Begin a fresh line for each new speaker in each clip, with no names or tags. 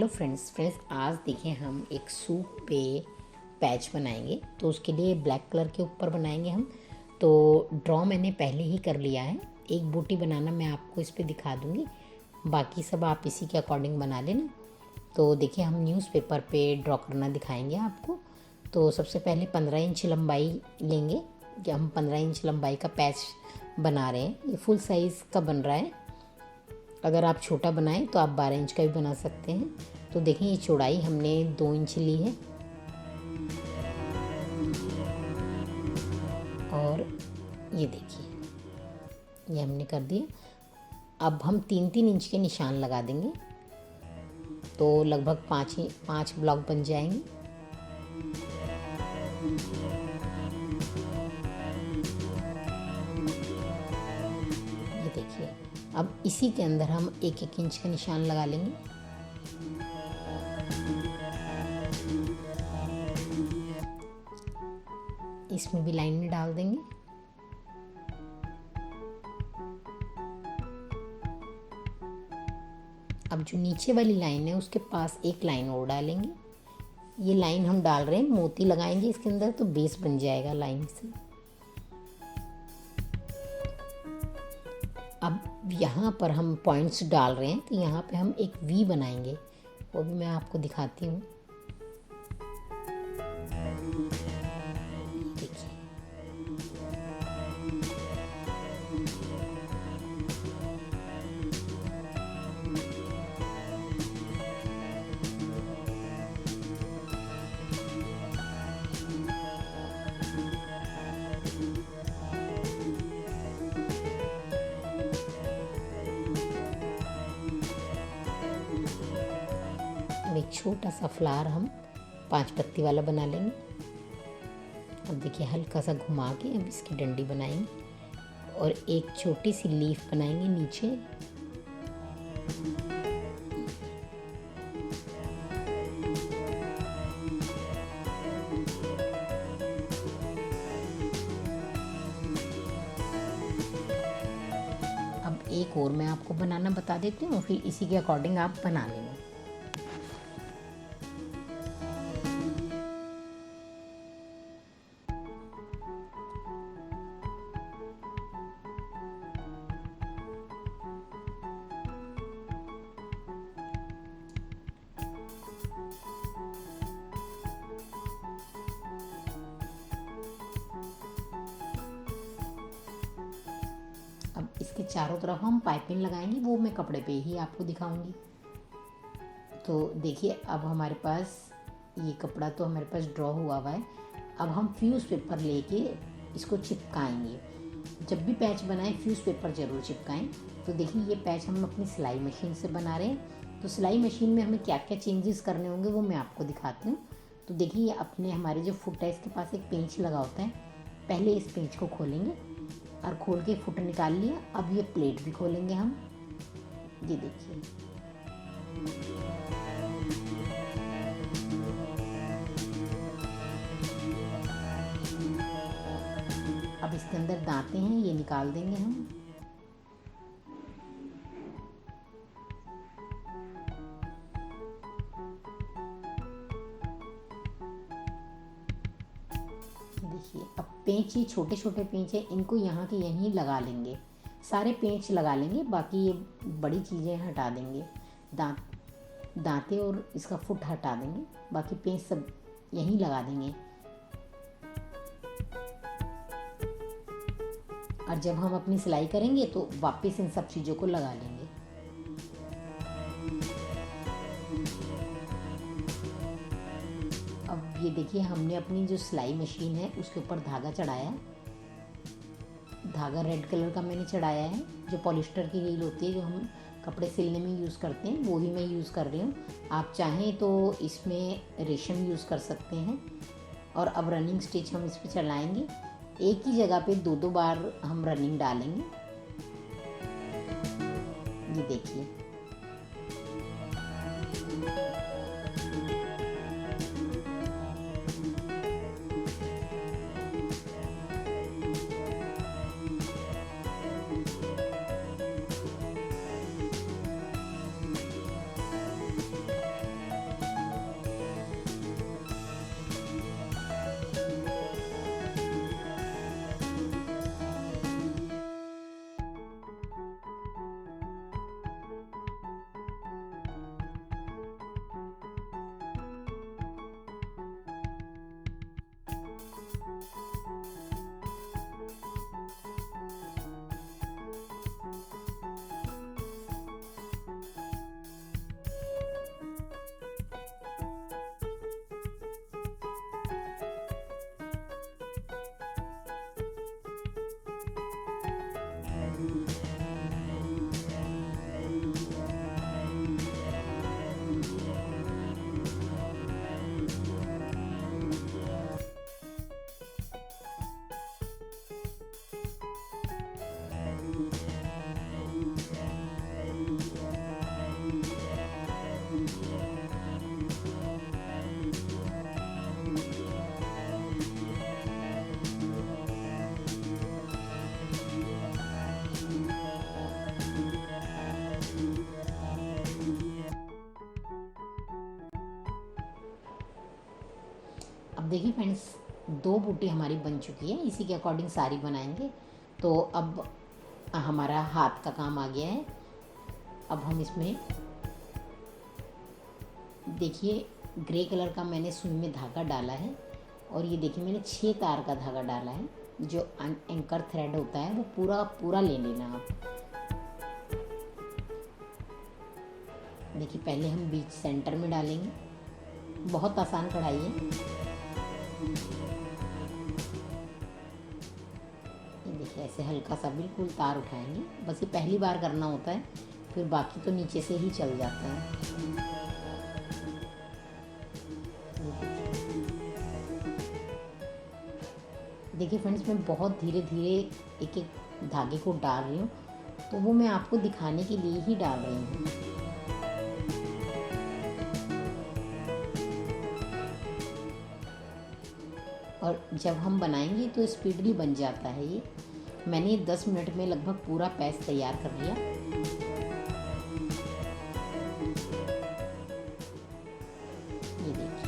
Friends आज देखें हम एक सूप पे पैच बनाएंगे। तो उसके लिए ब्लैक कलर के ऊपर बनाएंगे हम। तो ड्रॉ मैंने पहले ही कर लिया है। एक बूटी बनाना मैं आपको इस पे दिखा दूंगी, बाकी सब आप इसी के अकॉर्डिंग बना लेना। तो देखिए हम न्यूज़पेपर पे ड्रॉ करना दिखाएंगे आपको। तो सबसे पहले 15 इंच लंबाई लेंगे कि हम 15 इंच लंबाई का पैच बना रहे हैं। ये फुल साइज़ का बन रहा है। अगर आप छोटा बनाएं तो आप 12 इंच का भी बना सकते हैं। तो देखें ये चौड़ाई हमने 2 इंच ली है और ये देखिए ये हमने कर दिया। अब हम 3-3 इंच के निशान लगा देंगे तो लगभग 5 ब्लॉक बन जाएंगे। ये देखिए अब इसी के अंदर हम 1-1 इंच का निशान लगा लेंगे। इसमें भी लाइन में डाल देंगे। अब जो नीचे वाली लाइन है उसके पास एक लाइन और डालेंगे। ये लाइन हम डाल रहे हैं, मोती लगाएंगे इसके अंदर तो बेस बन जाएगा लाइन से। अब यहाँ पर हम पॉइंट्स डाल रहे हैं तो यहाँ पे हम एक वी बनाएंगे, वो भी मैं आपको दिखाती हूँ। देखिए अब एक छोटा सा फ्लावर हम 5 पत्ती वाला बना लेंगे। अब देखिए हल्का सा घुमा के अब इसकी डंडी बनाएंगे और एक छोटी सी लीफ बनाएंगे नीचे। अब एक और मैं आपको बनाना बता देती हूँ, फिर इसी के अकॉर्डिंग आप बना लेना। अब इसके चारों तरफ हम पाइपिंग लगाएंगे, वो मैं कपड़े पे ही आपको दिखाऊंगी। तो देखिए अब हमारे पास ये कपड़ा तो हमारे पास ड्रॉ हुआ है। अब हम फ्यूज़ पेपर लेके इसको चिपकाएंगे। जब भी पैच बनाएं फ्यूज़ पेपर ज़रूर चिपकाएं। तो देखिए ये पैच हम अपनी सिलाई मशीन से बना रहे हैं। तो सिलाई मशीन में हमें क्या क्या चेंजेस करने होंगे वो मैं आपको दिखाती हूँ। तो देखिए ये अपने हमारे जो फुट है इसके पास एक पेंच लगा होता है। पहले इस पेंच को खोलेंगे और खोल के फुट निकाल लिया। अब ये प्लेट भी खोलेंगे हम। ये देखिए अब इसके अंदर दांते हैं, ये निकाल देंगे हम। देखिए अब पेंच ये छोटे छोटे पेंच है, इनको यहाँ के यहीं लगा लेंगे। सारे पेंच लगा लेंगे, बाकी ये बड़ी चीज़ें हटा देंगे। दांते और इसका फुट हटा देंगे, बाकी पेंच सब यहीं लगा देंगे। और जब हम अपनी सिलाई करेंगे तो वापस इन सब चीज़ों को लगा लेंगे। अब ये देखिए हमने अपनी जो सिलाई मशीन है उसके ऊपर धागा चढ़ाया। धागा रेड कलर का मैंने चढ़ाया है। जो पॉलिस्टर की रील होती है जो हम कपड़े सिलने में यूज़ करते हैं वो ही मैं यूज़ कर रही हूँ। आप चाहें तो इसमें रेशम यूज़ कर सकते हैं। और अब रनिंग स्टिच हम इस पर चलाएँगे। एक ही जगह पे 2-2 बार हम रनिंग डालेंगे। ये देखिए अब देखिए फ्रेंड्स, 2 बूटी हमारी बन चुकी है, इसी के अकॉर्डिंग सारी बनाएंगे। तो अब हमारा हाथ का काम आ गया है। अब हम इसमें देखिए ग्रे कलर का मैंने सुई में धागा डाला है, और ये देखिए मैंने 6 तार का धागा डाला है। जो एंकर थ्रेड होता है वो पूरा पूरा ले लेना आप। देखिए पहले हम बीच सेंटर में डालेंगे, बहुत आसान कढ़ाई है। ये देखिए ऐसे हल्का सा बिल्कुल तार उठाएंगे, बस ये पहली बार करना होता है, फिर बाकी तो नीचे से ही चल जाता है। देखिए फ्रेंड्स, मैं बहुत धीरे धीरे एक एक धागे को डाल रही हूँ, तो वो मैं आपको दिखाने के लिए ही डाल रही हूँ। और जब हम बनाएंगे तो स्पीडली बन जाता है ये। मैंने 10 मिनट में लगभग पूरा पैच तैयार कर लिया। ये देखिए,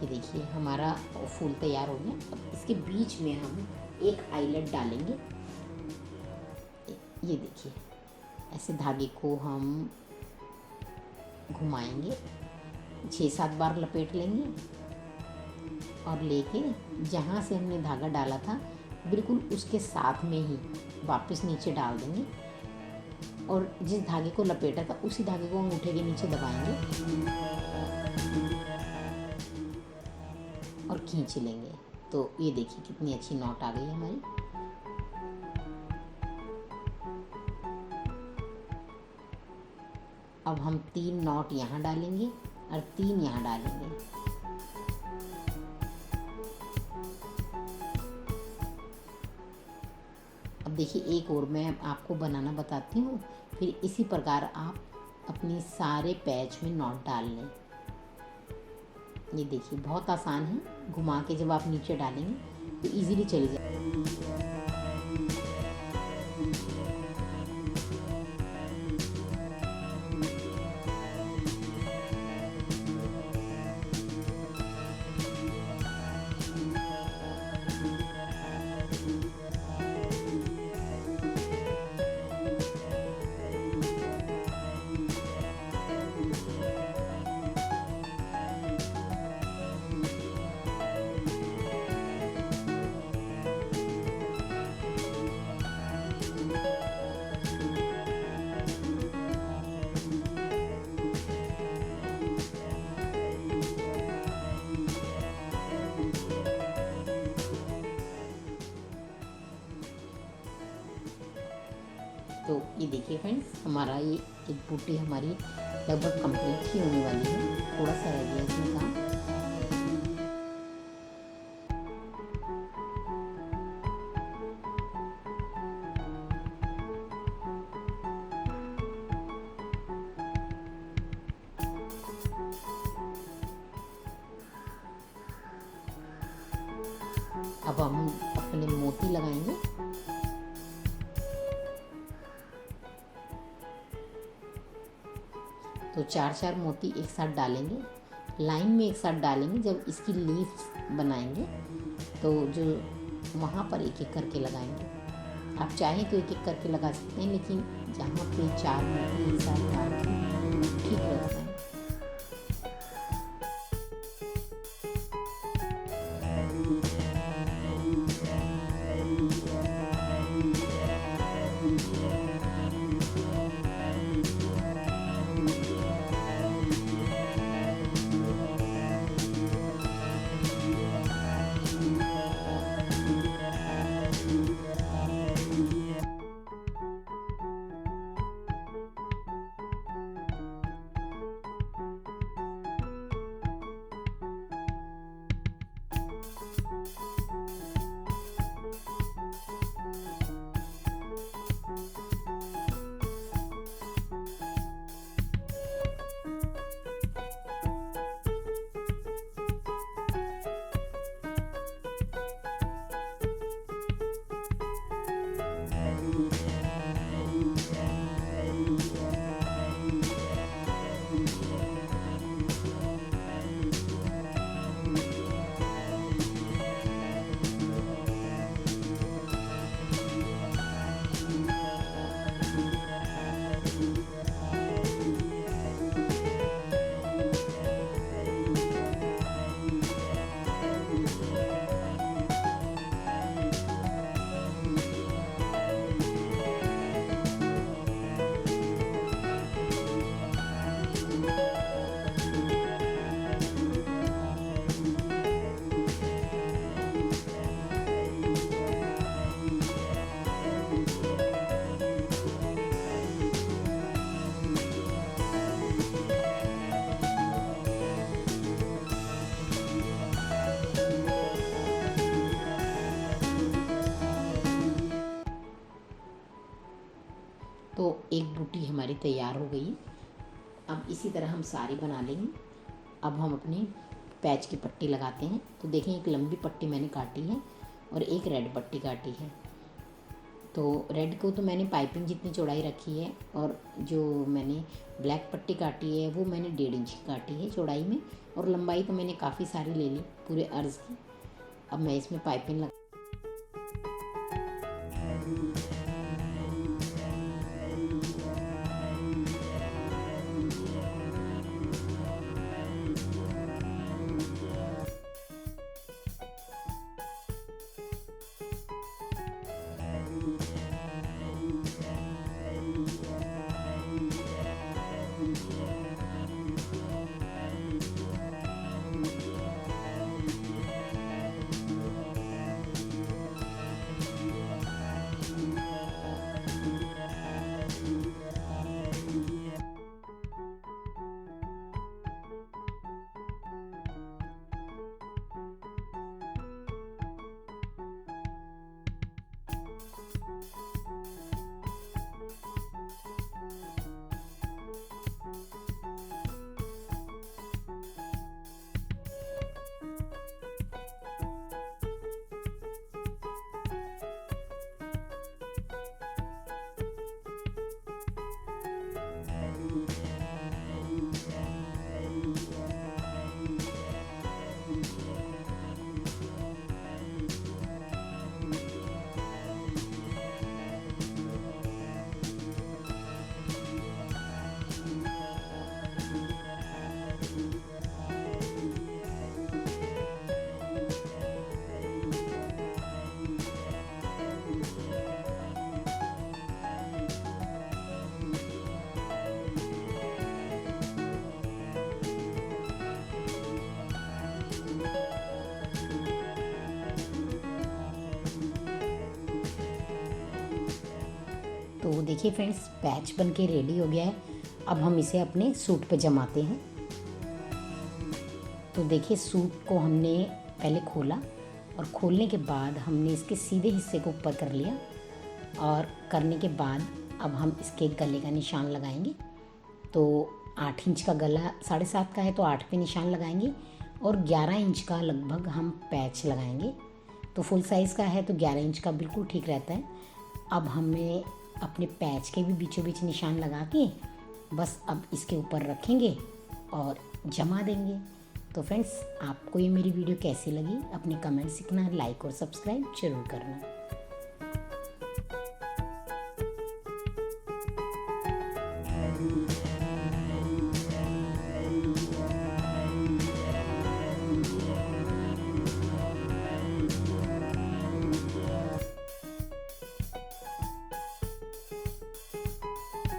ये देखिए हमारा फूल तैयार हो गया। अब इसके बीच में हम एक आईलेट डालेंगे। ये देखिए ऐसे धागे को हम घुमाएंगे, 6-7 बार लपेट लेंगे, और लेके जहाँ से हमने धागा डाला था बिल्कुल उसके साथ में ही वापस नीचे डाल देंगे, और जिस धागे को लपेटा था उसी धागे को अंगूठे के नीचे दबाएंगे और खींच लेंगे। तो ये देखिए कितनी अच्छी नॉट आ गई है हमारी। अब हम 3 नॉट यहाँ डालेंगे और 3 यहाँ डालेंगे। अब देखिए एक और मैं आपको बनाना बताती हूँ, फिर इसी प्रकार आप अपनी सारे पैच में नॉट डाल लें। ये देखिए बहुत आसान है, घुमा के जब आप नीचे डालेंगे तो इजीली चली जाए। तो ये देखिए फ्रेंड्स, हमारा ये एक बूटी हमारी लगभग कंप्लीट ही होने वाली है, थोड़ा सा रह गया इसमें काम। अब हम अपने मोती लगाएंगे। तो 4-4 मोती एक साथ डालेंगे, लाइन में एक साथ डालेंगे। जब इसकी लीफ बनाएंगे तो जो वहाँ पर एक एक करके लगाएंगे। आप चाहें तो एक एक करके लगा सकते हैं, लेकिन जहाँ पे 4 मोती एक साथ डाल ठीक रहता है। तो एक बूटी हमारी तैयार हो गई। अब इसी तरह हम सारी बना लेंगे। अब हम अपनी पैच की पट्टी लगाते हैं। तो देखें, एक लंबी पट्टी मैंने काटी है और एक रेड पट्टी काटी है। तो रेड को तो मैंने पाइपिंग जितनी चौड़ाई रखी है, और जो मैंने ब्लैक पट्टी काटी है वो मैंने 1.5 इंच की काटी है चौड़ाई में, और लंबाई तो मैंने काफ़ी सारी ले ली पूरे अर्ज़ की। अब मैं इसमें पाइपिंग लगा तो देखिए फ्रेंड्स, पैच बन के रेडी हो गया है। अब हम इसे अपने सूट पे जमाते हैं। तो देखिए, सूट को हमने पहले खोला, और खोलने के बाद हमने इसके सीधे हिस्से को ऊपर कर लिया, और करने के बाद अब हम इसके गले का निशान लगाएंगे। तो 8 इंच का गला 7.5 का है तो 8 पे निशान लगाएंगे, और 11 इंच का लगभग हम पैच लगाएंगे। तो फुल साइज़ का है तो 11 इंच का बिल्कुल ठीक रहता है। अब हमें अपने पैच के भी बीचों बीच निशान लगा के बस अब इसके ऊपर रखेंगे और जमा देंगे। तो फ्रेंड्स, आपको ये मेरी वीडियो कैसी लगी अपने कमेंट्स लिखना, लाइक और सब्सक्राइब जरूर करना।